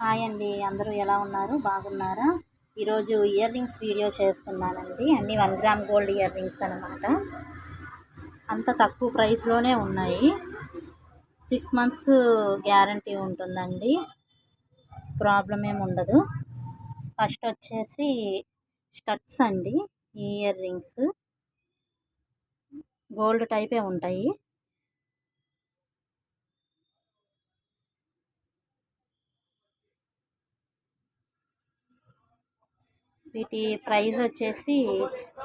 Hi అండి, అందరూ ఎలా ఉన్నారు? బాగున్నారా? ఈరోజు ఇయర్ రింగ్స్ వీడియో చేస్తున్నానండి. అన్నీ 1 గ్రామ్ గోల్డ్ ఇయర్ రింగ్స్ అనమాట. అంత తక్కువ ప్రైస్లోనే ఉన్నాయి. 6 మంత్స్ గ్యారంటీ ఉంటుందండి, ప్రాబ్లం ఏమి ఉండదు. ఫస్ట్ వచ్చేసి స్టడ్స్ అండి. ఈ ఇయర్ రింగ్స్ గోల్డ్ టైపే ఉంటాయి. వీటి ప్రైస్ వచ్చేసి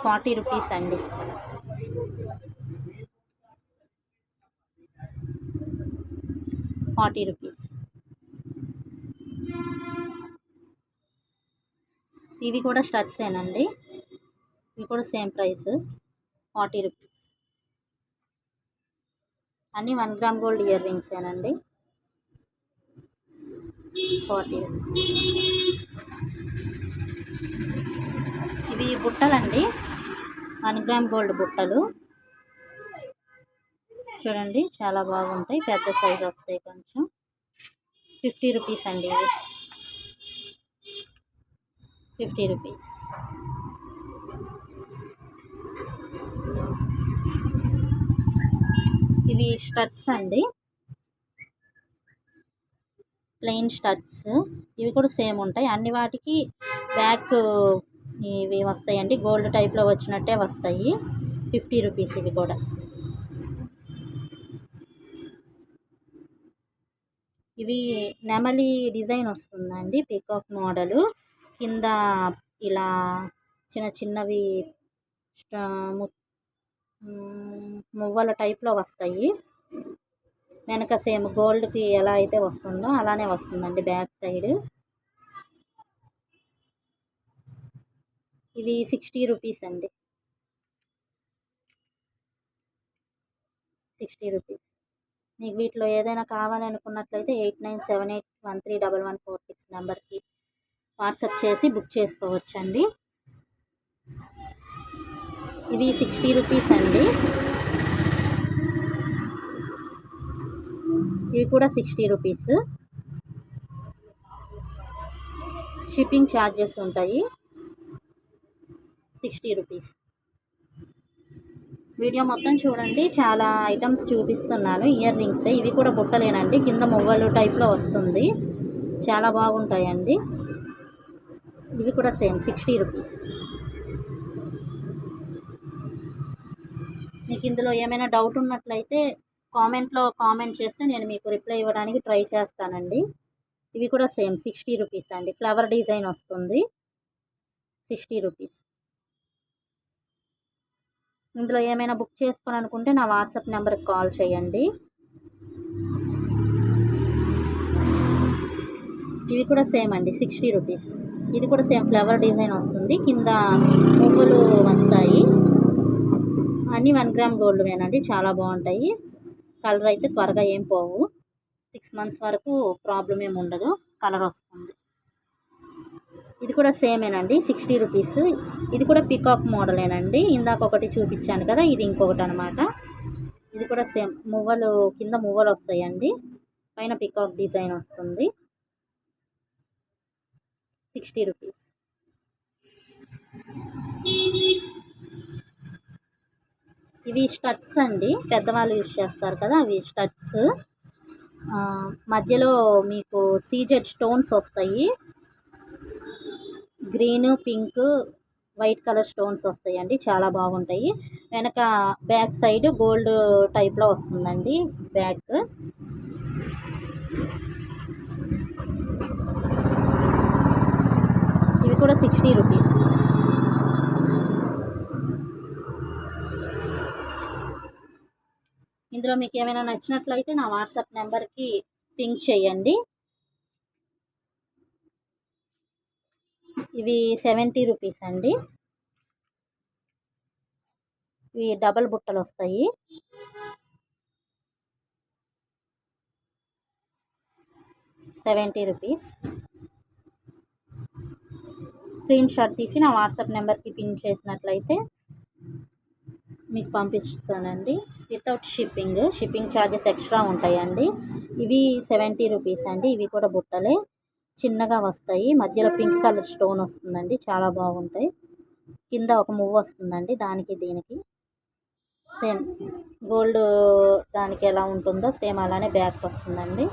40 రూపీస్ అండి. ఇవి కూడా స్టడ్సేనండి. ఇవి కూడా సేమ్ ప్రైస్ 40 రూపీస్. అన్నీ 1 గ్రామ్ గోల్డ్ ఇయర్ రింగ్సేనండి. 40 రూపీస్. ఇవి బుట్టలండి, 1 గ్రామ్ గోల్డ్ బుట్టలు. చూడండి, చాలా బాగుంటాయి, పెద్ద సైజ్ వస్తాయి కొంచెం. 50 రూపీస్ అండి. ఇవి 50 రూపీస్. ఇవి స్టడ్స్ అండి, ప్లెయిన్ స్టడ్స్. ఇవి కూడా సేమ్ ఉంటాయి. అన్ని వాటికి బ్యాక్ ఇవి వస్తాయండి, గోల్డ్ టైప్లో వచ్చినట్టే వస్తాయి. 50 రూపీస్ ఇవి కూడా. ఇవి నెమలి డిజైన్ వస్తుందండి, పీకాక్ మోడలు. కింద ఇలా చిన్న చిన్నవి మువ్వల టైప్లో వస్తాయి. వెనక సేమ్ గోల్డ్కి ఎలా అయితే వస్తుందో అలానే వస్తుందండి బ్యాక్ సైడ్. ఇవి 60 రూపీస్ అండి. 60 రూపీస్. మీకు వీటిలో ఏదైనా కావాలనుకున్నట్లయితే 8978131146 నెంబర్కి వాట్సాప్ చేసి బుక్ చేసుకోవచ్చండి. ఇవి 60 రూపీస్ అండి. ఇవి కూడా 60 రూపీస్. షిప్పింగ్ ఛార్జెస్ ఉంటాయి. 60 రూపీస్. వీడియో మొత్తం చూడండి, చాలా ఐటమ్స్ చూపిస్తున్నాను. ఇయర్ రింగ్స్ ఇవి కూడా బుట్టలేనండి, కింద మువ్వలు టైప్లో వస్తుంది. చాలా బాగుంటాయండి. ఇవి కూడా సేమ్ 60 రూపీస్. మీకు ఇందులో ఏమైనా డౌట్ ఉన్నట్లయితే కామెంట్లో కామెంట్ చేస్తే నేను మీకు రిప్లై ఇవ్వడానికి ట్రై చేస్తానండి. ఇవి కూడా సేమ్ 60 రూపీస్ అండి. ఫ్లవర్ డిజైన్ వస్తుంది, 60 రూపీస్. ఇందులో ఏమైనా బుక్ చేసుకోవాలనుకుంటే నా వాట్సాప్ నెంబర్కి కాల్ చేయండి. ఇవి కూడా సేమ్ అండి, 60 రూపీస్. ఇది కూడా సేమ్ ఫ్లవర్ డిజైన్ వస్తుంది, కింద పువ్వులు వస్తాయి. అన్నీ 1 గ్రామ్ గోల్డ్ వేనండి, చాలా బాగుంటాయి. కలర్ అయితే త్వరగా ఏం పోవు. 6 మంత్స్ వరకు ప్రాబ్లం ఏమి ఉండదు, కలర్ వస్తుంది. ఇది కూడా సేమేనండి, 60 రూపీస్. ఇది కూడా పికాక్ మోడలేనండి. ఇందాక ఒకటి చూపించాను కదా, ఇది ఇంకొకటి అనమాట. ఇది కూడా సేమ్ మువ్వలు, కింద మువ్వలు వస్తాయండి, పైన పికాక్ డిజైన్ వస్తుంది. 60 రూపీస్. ఇవి స్టడ్స్ అండి, పెద్దవాళ్ళు యూజ్ చేస్తారు కదా, అవి స్టడ్స్. మధ్యలో మీకు సీజెడ్ స్టోన్స్ వస్తాయి, green, pink, white colour stones వస్తాయండి, చాలా బాగుంటాయి. వెనక బ్యాక్ సైడ్ గోల్డ్ టైప్లో వస్తుందండి బ్యాక్. ఇవి కూడా 60 రూపీస్. ఇందులో మీకు ఏమైనా నచ్చినట్లయితే నా వాట్సాప్ నెంబర్కి పింక్ చేయండి. ఇవి 70 రూపీస్ అండి. ఇవి డబల్ బుట్టలు వస్తాయి. 70 రూపీస్. స్క్రీన్ షాట్ తీసి నా వాట్సాప్ నెంబర్కి పిన్ చేసినట్లయితే మీకు పంపిస్తానండి. వితౌట్ షిప్పింగ్ ఛార్జెస్ ఎక్స్ట్రా ఉంటాయండి. ఇవి 70 రూపీస్ అండి. ఇవి కూడా బుట్టలే, చిన్నగా వస్తాయి, మధ్యలో పింక్ కలర్ స్టోన్ వస్తుందండి, చాలా బాగుంటాయి. కింద ఒక మువ్వ వస్తుందండి, దానికి దీనికి సేమ్ గోల్డ్ దానికి ఎలా ఉంటుందో సేమ్ అలానే బ్యాక్ వస్తుందండి.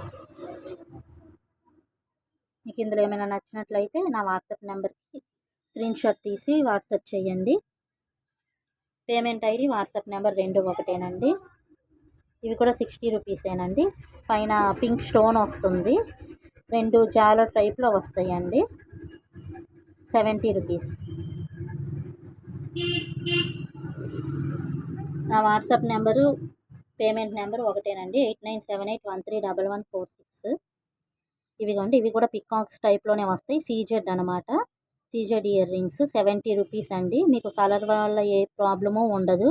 మీకు ఇందులో ఏమైనా నచ్చినట్లయితే నా వాట్సాప్ నెంబర్కి స్క్రీన్ షాట్ తీసి వాట్సాప్ చేయండి. పేమెంట్ ఐడి వాట్సాప్ నెంబర్ 2 ఒకటేనండి. ఇవి కూడా 60 రూపీసేనండి. పైన పింక్ స్టోన్ వస్తుంది, 2 జాలర్ టైప్లో వస్తాయండి. 70 రూపీస్. నా వాట్సాప్ నెంబరు పేమెంట్ నెంబర్ ఒకటేనండి, 8978131146. ఇవిగోండి, ఇవి కూడా పికాక్స్ టైప్లోనే వస్తాయి, సీజెడ్ అనమాట. సీజెడ్ ఇయర్ రింగ్స్ 70 రూపీస్ అండి. మీకు కలర్ వల్ల ఏ ప్రాబ్లము ఉండదు.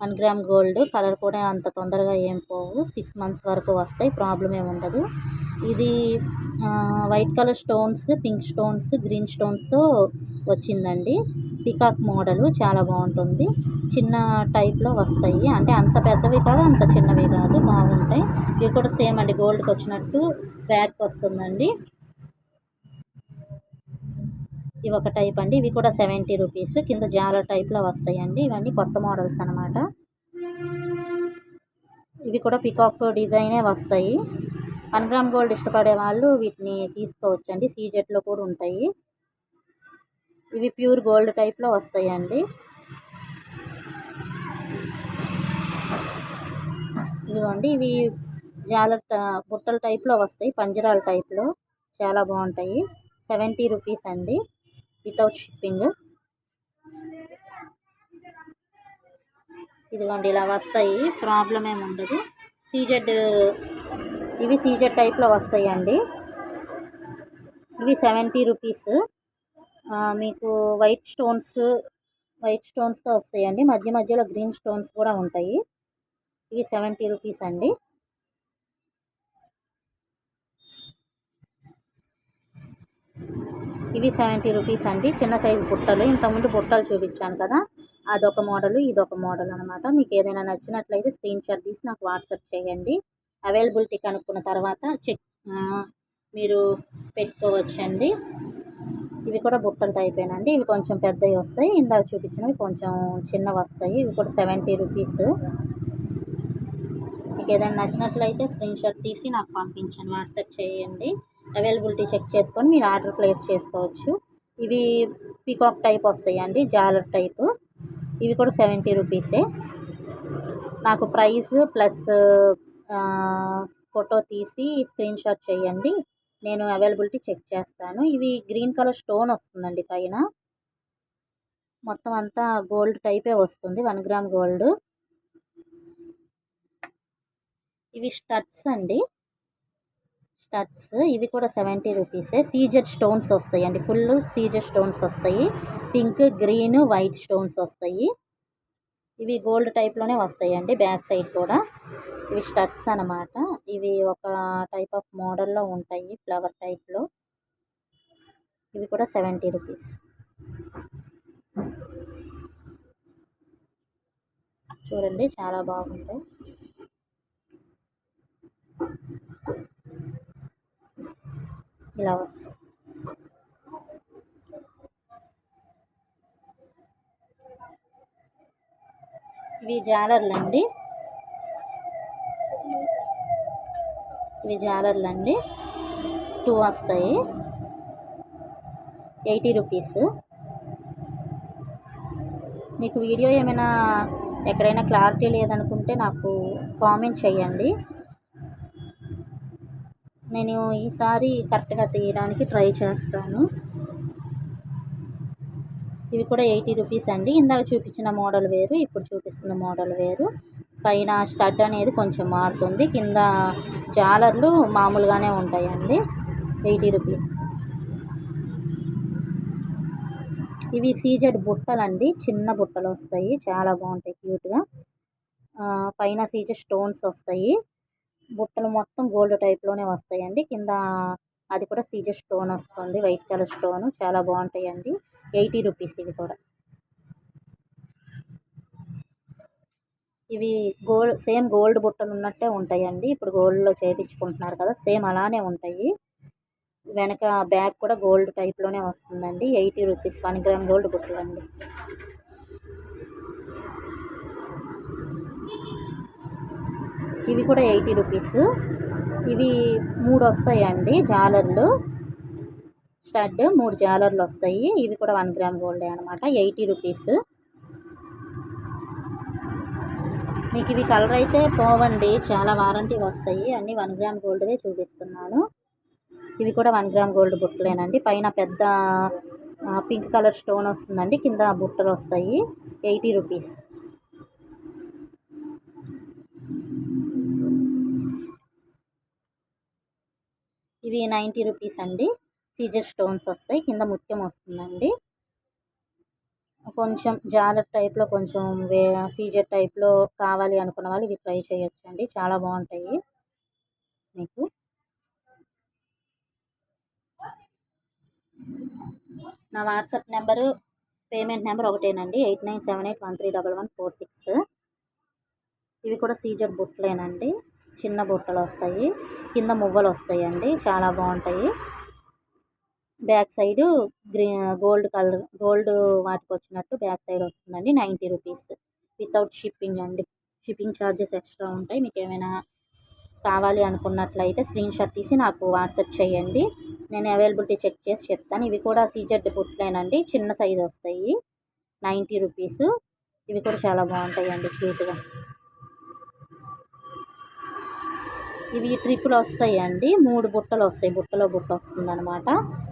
1 గ్రామ్ గోల్డ్, కలర్ కూడా అంత తొందరగా ఏం పోవు, 6 మంత్స్ వరకు వస్తాయి, ప్రాబ్లం ఏమి ఉండదు. ఇది white colour stones, pink stones, green స్టోన్స్తో వచ్చిందండి. పికాక్ మోడలు చాలా బాగుంటుంది. చిన్న టైప్లో వస్తాయి, అంటే అంత పెద్దవి కాదు అంత చిన్నవి కాదు, బాగుంటాయి. ఇవి కూడా సేమ్ అండి, గోల్డ్కి వచ్చినట్టు బ్యాక్ వస్తుందండి. ఇవి ఒక టైప్ అండి, ఇవి కూడా 70 రూపీస్. కింద జాలర్ టైప్లో వస్తాయండి. ఇవన్నీ కొత్త మోడల్స్ అనమాట. ఇవి కూడా పికాక్ డిజైనే వస్తాయి. 1 గ్రామ్ గోల్డ్ ఇష్టపడే వాళ్ళు వీటిని తీసుకోవచ్చండి, సీజెట్లో కూడా ఉంటాయి. ఇవి ప్యూర్ గోల్డ్ టైప్లో వస్తాయండి. ఇదిగోండి, ఇవి జాలర్ బుట్టల టైప్లో వస్తాయి, పంజరాల టైప్లో, చాలా బాగుంటాయి. 70 రూపీస్ అండి, వితౌట్ షిప్పింగ్. ఇదిగోండి, ఇలా వస్తాయి, ప్రాబ్లం ఏమి ఉండదు. సీజెడ్, ఇవి సీజెడ్ టైప్లో వస్తాయండి. ఇవి 70 రూపీస్. మీకు వైట్ స్టోన్స్తో వస్తాయండి, మధ్య మధ్యలో గ్రీన్ స్టోన్స్ కూడా ఉంటాయి. ఇవి 70 రూపీస్ అండి. ఇవి 70 రూపీస్ అండి, చిన్న సైజు బుట్టలు. ఇంతకుముందు బుట్టలు చూపించాను కదా, అదొక మోడలు, ఇదొక మోడల్ అనమాట. మీకు ఏదైనా నచ్చినట్లయితే స్క్రీన్ షాట్ తీసి నాకు వాట్సాప్ చేయండి. అవైలబిలిటీ కనుక్కున్న తర్వాత మీరు పెట్టుకోవచ్చండి. ఇవి కూడా బుట్టల టైపేనండి, ఇవి కొంచెం పెద్దవి వస్తాయి, ఇందాక చూపించినవి కొంచెం చిన్నవి వస్తాయి. ఇవి కూడా 70 రూపీస్. మీకు ఏదైనా నచ్చినట్లయితే స్క్రీన్ షాట్ తీసి నాకు పంపించండి, వాట్సాప్ చేయండి. అవైలబిలిటీ చెక్ చేసుకొని మీరు ఆర్డర్ ప్లేస్ చేసుకోవచ్చు. ఇవి పీకాక్ టైప్ వస్తాయండి, జాలర్ టైపు. ఇవి కూడా 70 రూపీసే. నాకు ప్రైస్ ప్లస్ ఫోటో తీసి స్క్రీన్ షాట్ చేయండి, నేను అవైలబిలిటీ చెక్ చేస్తాను. ఇవి గ్రీన్ కలర్ స్టోన్ వస్తుందండి పైన, మొత్తం అంతా గోల్డ్ టైపే వస్తుంది, 1 గ్రామ్ గోల్డ్. ఇవి స్టడ్స్ అండి, స్టడ్స్. ఇవి కూడా 70 రూపీసే. సీజెడ్ స్టోన్స్ వస్తాయండి, ఫుల్ సీజెడ్ స్టోన్స్ వస్తాయి, పింక్, గ్రీన్, వైట్ స్టోన్స్ వస్తాయి. ఇవి గోల్డ్ టైప్లోనే వస్తాయండి, బ్యాక్ సైడ్ కూడా. ఇవి స్టడ్స్ అనమాట. ఇవి ఒక టైప్ ఆఫ్ మోడల్లో ఉంటాయి, ఫ్లవర్ టైప్లో. ఇవి కూడా 70 రూపీస్. చూడండి, చాలా బాగుంటాయి. ఇలా వస్తాయి. ఇవి జాలర్లండి, ఇవి జాలర్లండి, 2 వస్తాయి, 80 రూపీస్. మీకు వీడియో ఏమైనా ఎక్కడైనా క్లారిటీ లేదనుకుంటే నాకు కామెంట్ చేయండి, నేను ఈసారి కరెక్ట్గా తీయడానికి ట్రై చేస్తాను. ఇవి కూడా 80 రూపీస్ అండి. ఇందాక చూపించిన మోడల్ వేరు, ఇప్పుడు చూపిస్తున్న మోడల్ వేరు. పైన స్టడ్ అనేది కొంచెం మారుతుంది, కింద జాలర్లు మామూలుగానే ఉంటాయండి. 80 రూపీస్. ఇవి సీజెడ్ బుట్టలండి, చిన్న బుట్టలు వస్తాయి, చాలా బాగుంటాయి, క్యూట్గా. పైన సీజెడ్ స్టోన్స్ వస్తాయి, బుట్టలు మొత్తం గోల్డ్ టైప్లోనే వస్తాయండి. కింద అది కూడా సీజెడ్ స్టోన్ వస్తుంది, వైట్ కలర్ స్టోన్, చాలా బాగుంటాయండి. 80 రూపీస్ ఇవి కూడా. ఇవి సేమ్ గోల్డ్ బుట్టలు ఉన్నట్టే ఉంటాయండి, ఇప్పుడు గోల్డ్లో చేయించుకుంటున్నారు కదా, సేమ్ అలానే ఉంటాయి. వెనక బ్యాగ్ కూడా గోల్డ్ టైప్లోనే వస్తుందండి. 80 రూపీస్ 1 గ్రామ్ గోల్డ్ బుట్టలండి. ఇవి కూడా 80 రూపీస్. ఇవి 3 వస్తాయండి జాలర్లు. స్టడ్ 3 జాలర్లు వస్తాయి. ఇవి కూడా 1 గ్రామ్ గోల్డే అనమాట. 80 రూపీస్. మీకు ఇవి కలర్ అయితే పోవండి, చాలా వారంటీ వస్తాయి. అన్నీ 1 గ్రామ్ గోల్డ్వే చూపిస్తున్నాను. ఇవి కూడా 1 గ్రామ్ గోల్డ్ బుట్టలేనండి. పైన పెద్ద పింక్ కలర్ స్టోన్ వస్తుందండి, కింద బుట్టలు వస్తాయి. 80 రూపీస్. ఇవి 90 రూపీస్ అండి. సీజర్ స్టోన్స్ వస్తాయి, కింద ముత్యం వస్తుందండి. కొంచెం జాలర్ టైప్లో, కొంచెం సీజర్ టైప్లో కావాలి అనుకున్న వాళ్ళు ఇవి ట్రై చేయొచ్చండి, చాలా బాగుంటాయి మీకు. నా వాట్సాప్ నెంబరు, పేమెంట్ నెంబర్ ఒకటేనండి, 8978131146. ఇవి కూడా సీజర్ బుట్టలేనండి, చిన్న బుట్టలు వస్తాయి, కింద మువ్వలు వస్తాయండి, చాలా బాగుంటాయి. Back side gold colour, gold వాటికి వచ్చినట్టు బ్యాక్ సైడ్ వస్తుందండి. 90 రూపీస్ వితౌట్ షిప్పింగ్ అండి. షిప్పింగ్ ఛార్జెస్ ఎక్స్ట్రా ఉంటాయి. మీకు ఏమైనా కావాలి అనుకున్నట్లయితే స్క్రీన్ షాట్ తీసి నాకు వాట్సాప్ చేయండి, నేను అవైలబిలిటీ చెక్ చేసి చెప్తాను. ఇవి కూడా సీజెడ్ బుట్టలేనండి, చిన్న సైజు వస్తాయి. 90 రూపీస్. ఇవి కూడా చాలా బాగుంటాయండి, క్యూట్గా. ఇవి ట్రిపుల్ వస్తాయండి, 3 బుట్టలు వస్తాయి, బుట్టలో బుట్ట వస్తుంది అనమాట.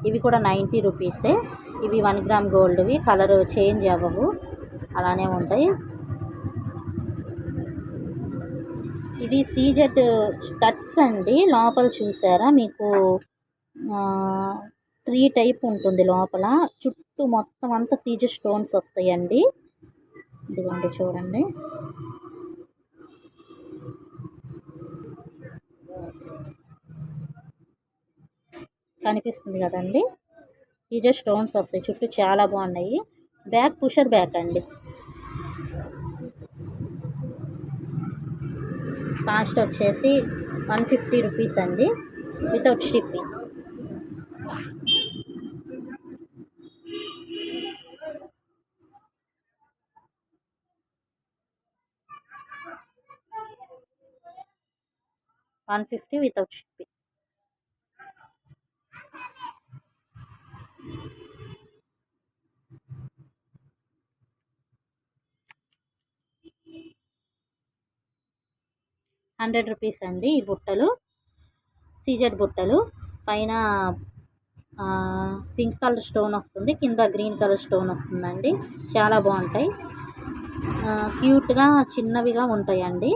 ఇవి కూడా 90 రూపీసే. ఇవి 1 గ్రామ్ గోల్డ్వి, కలర్ చేంజ్ అవ్వవు, అలానే ఉంటాయి. ఇవి సీజెడ్ స్టడ్స్ అండి. లోపల చూసారా మీకు 3 టైప్ ఉంటుంది లోపల, చుట్టూ మొత్తం అంతా సీజెడ్ స్టోన్స్ వస్తాయండి. ఇదిగోండి చూడండి, కనిపిస్తుంది కదండి, సీజర్ స్టోన్స్ వస్తాయి చుట్టూ, చాలా బాగున్నాయి. బ్యాక్ పుషర్ బ్యాక్ అండి. కాస్ట్ వచ్చేసి 150 రూపీస్ అండి, వితౌట్ షిప్పింగ్. $150 without shipping. ₹100 అండి. ఈ బుట్టలు సీజెడ్ బుట్టలు, పైన పింక్ కలర్ స్టోన్ వస్తుంది, కింద గ్రీన్ కలర్ స్టోన్ వస్తుందండి, చాలా బాగుంటాయి. క్యూట్గా చిన్నవిగా ఉంటాయండి.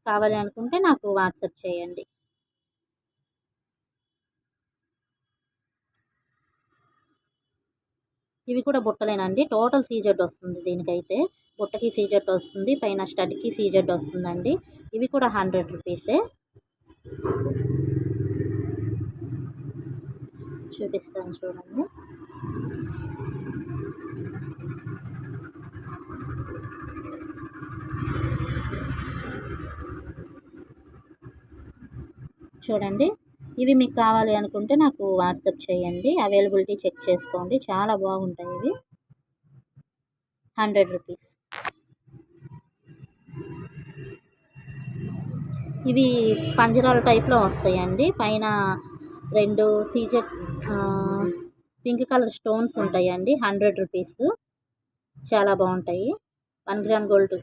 కావాలి అనుకుంటే నాకు వాట్సాప్ చేయండి. ఇవి కూడా బుట్టలేనండి, టోటల్ సీజెడ్ వస్తుంది. దీనికైతే బుట్టకి సీజెడ్ వస్తుంది, పైన స్టడ్కి సీజెడ్ వస్తుందండి. ఇవి కూడా ₹100. చూపిస్తాను చూడండి. చూడండి, ఇవి మీకు కావాలి అనుకుంటే నాకు వాట్సాప్ చేయండి, అవైలబిలిటీ చెక్ చేసుకోండి, చాలా బాగుంటాయి. ఇవి ₹100. ఇవి పంజరాల టైప్లో వస్తాయండి, పైన 2 సీజెడ్ పింక్ కలర్ స్టోన్స్ ఉంటాయండి. ₹100. చాలా బాగుంటాయి. 1 గ్రామ్ గోల్డ్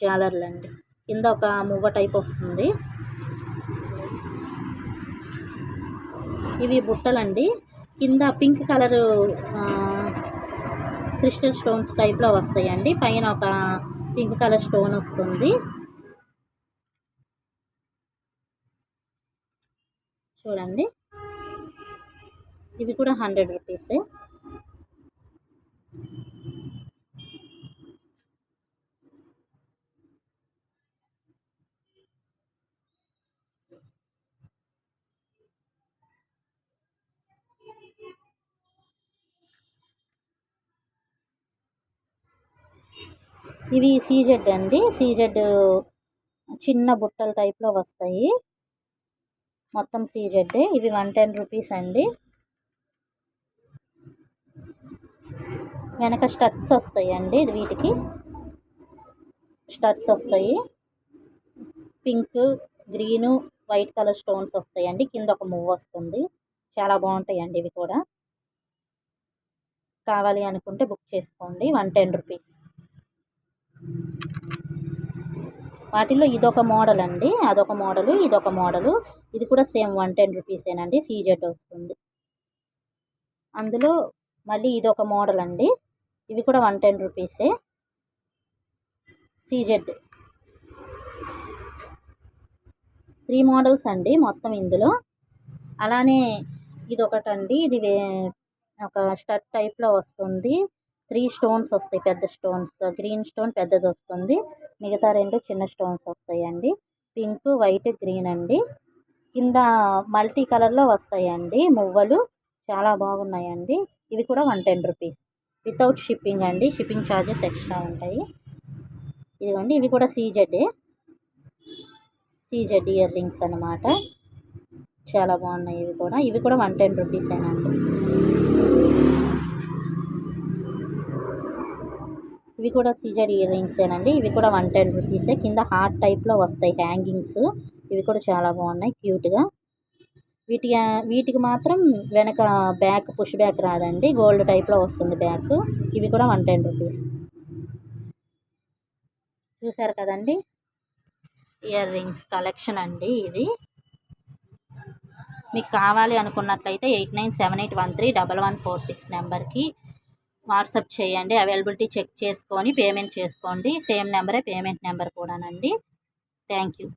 జాలర్లు అండి. కింద ఒక మువ్వ టైప్ వస్తుంది. ఇవి బుట్టలండి, కింద పింక్ కలరు క్రిస్టల్ స్టోన్స్ టైప్లో వస్తాయండి, పైన ఒక పింక్ కలర్ స్టోన్ వస్తుంది. చూడండి, ఇవి కూడా ₹100. ఇవి సీజెడ్ అండి, సీజెడ్ చిన్న బుట్టల టైప్లో వస్తాయి. మొత్తం సీజెడ్. ఇవి 110 రూపీస్ అండి. వెనక స్టడ్స్ వస్తాయండి. ఇది వీటికి స్టడ్స్ వస్తాయి. Pink, green, white colour stones వస్తాయండి. కింద ఒక మువ్వ వస్తుంది. చాలా బాగుంటాయండి ఇవి కూడా. కావాలి అనుకుంటే బుక్ చేసుకోండి. 110 రూపీస్. వాటిల్లో ఇదొక మోడల్ అండి, అదొక మోడలు, ఇదొక మోడలు. ఇది కూడా సేమ్ 110 రూపీసేనండి. సీజెడ్ వస్తుంది. అందులో మళ్ళీ ఇదొక మోడల్ అండి. ఇవి కూడా 110 రూపీసే. సీజెడ్ 3 మోడల్స్ అండి మొత్తం ఇందులో. అలానే ఇదొకటండి. ఇది ఒక స్టడ్ టైప్లో వస్తుంది. 3 స్టోన్స్ వస్తాయి, పెద్ద స్టోన్స్. గ్రీన్ స్టోన్ పెద్దది వస్తుంది, మిగతా 2 చిన్న స్టోన్స్ వస్తాయండి. పింక్, వైట్, గ్రీన్ అండి. కింద మల్టీ కలర్లో వస్తాయండి మువ్వలు. చాలా బాగున్నాయండి. ఇవి కూడా 110 రూపీస్ వితౌట్ షిప్పింగ్ అండి. షిప్పింగ్ ఛార్జెస్ ఎక్స్ట్రా ఉంటాయి. ఇదిగోండి, ఇవి కూడా సీజెడ్ ఇయర్ రింగ్స్ అన్నమాట. చాలా బాగున్నాయి ఇవి కూడా. ఇవి కూడా 110 రూపీసేనండి. ఇవి కూడా సీజెడ్ ఇయర్ రింగ్సేనండి. ఇవి కూడా 110 రూపీసే. కింద హార్ట్ టైప్లో వస్తాయి హ్యాంగింగ్స్. ఇవి కూడా చాలా బాగున్నాయి, క్యూట్గా. వీటికి మాత్రం వెనక బ్యాక్ పుష్ బ్యాక్ రాదండి, గోల్డ్ టైప్లో వస్తుంది బ్యాక్. ఇవి కూడా 110 రూపీస్. చూసారు కదండి, ఇయర్ రింగ్స్ కలెక్షన్ అండి ఇది. మీకు కావాలి అనుకున్నట్లయితే 8978131146 నెంబర్కి వాట్సాప్ చేయండి. అవైలబిలిటీ చెక్ చేసుకొని పేమెంట్ చేసుకోండి. సేమ్ నెంబరే పేమెంట్ నెంబర్ కూడానండి. Thank you.